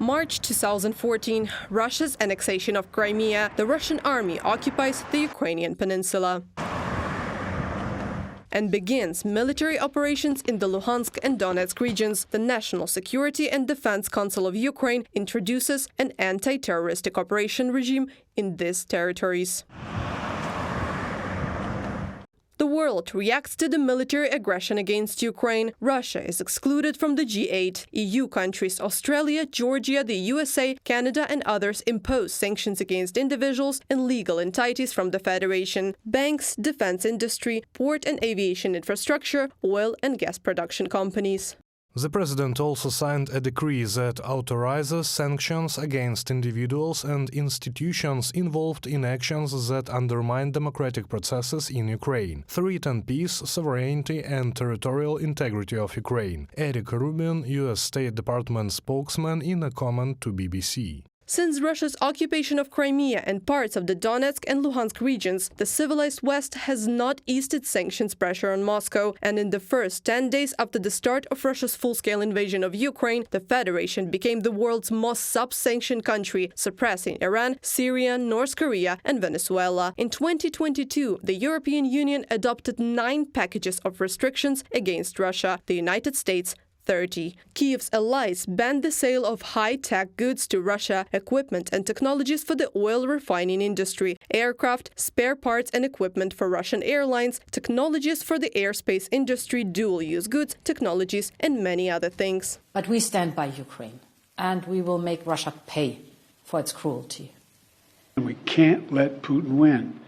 March 2014, Russia's annexation of Crimea. The Russian army occupies the Ukrainian peninsula and begins military operations in the Luhansk and Donetsk regions. The National Security and Defense Council of Ukraine introduces an anti-terroristic operation regime in these territories. The world reacts to the military aggression against Ukraine. Russia is excluded from the G8. EU countries Australia, Georgia, the USA, Canada and others impose sanctions against individuals and legal entities from the Federation. Banks, defense industry, port and aviation infrastructure, oil and gas production companies. The president also signed a decree that authorizes sanctions against individuals and institutions involved in actions that undermine democratic processes in Ukraine, threaten peace, sovereignty and territorial integrity of Ukraine. Eric Rubin, U.S. State Department spokesman, in a comment to BBC. Since Russia's occupation of Crimea and parts of the Donetsk and Luhansk regions, the civilized West has not eased its sanctions pressure on Moscow. And in the first 10 days after the start of Russia's full-scale invasion of Ukraine, the Federation became the world's most sub-sanctioned country, surpassing Iran, Syria, North Korea and Venezuela. In 2022, the European Union adopted 9 packages of restrictions against Russia, the United States 30. Kyiv's allies banned the sale of high-tech goods to Russia, equipment and technologies for the oil refining industry, aircraft, spare parts and equipment for Russian airlines, technologies for the airspace industry, dual-use goods, technologies and many other things. But we stand by Ukraine, and we will make Russia pay for its cruelty. We can't let Putin win.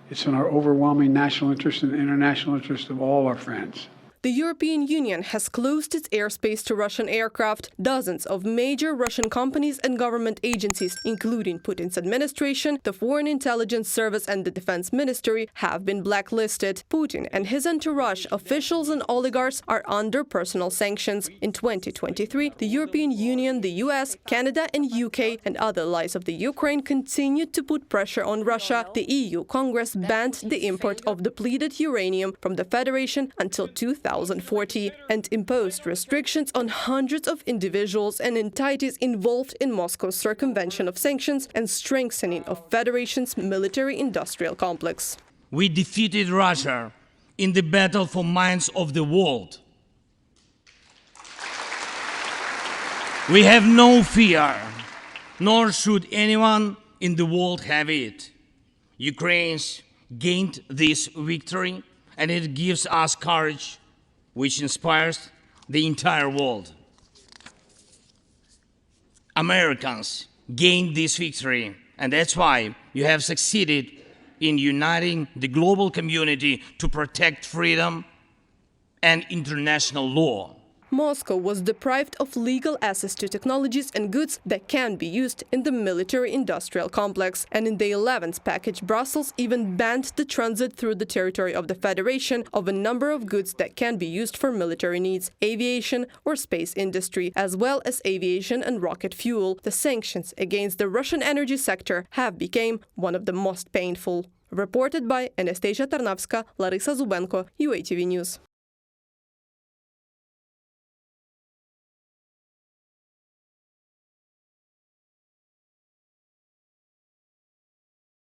It's in our overwhelming national interest and international interest of all our friends. The European Union has closed its airspace to Russian aircraft. Dozens of major Russian companies and government agencies, including Putin's administration, the Foreign Intelligence Service and the Defense Ministry, have been blacklisted. Putin and his entourage, officials and oligarchs, are under personal sanctions. In 2023, the European Union, the US, Canada and UK and other allies of the Ukraine continued to put pressure on Russia. The EU Congress banned the import of depleted uranium from the Federation until 2040 and imposed restrictions on hundreds of individuals and entities involved in Moscow's circumvention of sanctions and strengthening of Federation's military-industrial complex. We defeated Russia in the battle for minds of the world. We have no fear, nor should anyone in the world have it. Ukrainians gained this victory, and it gives us courage, which inspires the entire world. Americans gained this victory, and that's why you have succeeded in uniting the global community to protect freedom and international law. Moscow was deprived of legal access to technologies and goods that can be used in the military-industrial complex. And in the 11th package, Brussels even banned the transit through the territory of the Federation of a number of goods that can be used for military needs, aviation or space industry, as well as aviation and rocket fuel. The sanctions against the Russian energy sector have become one of the most painful. Reported by Anastasia Tarnavska, Larisa Zubenko, UATV News.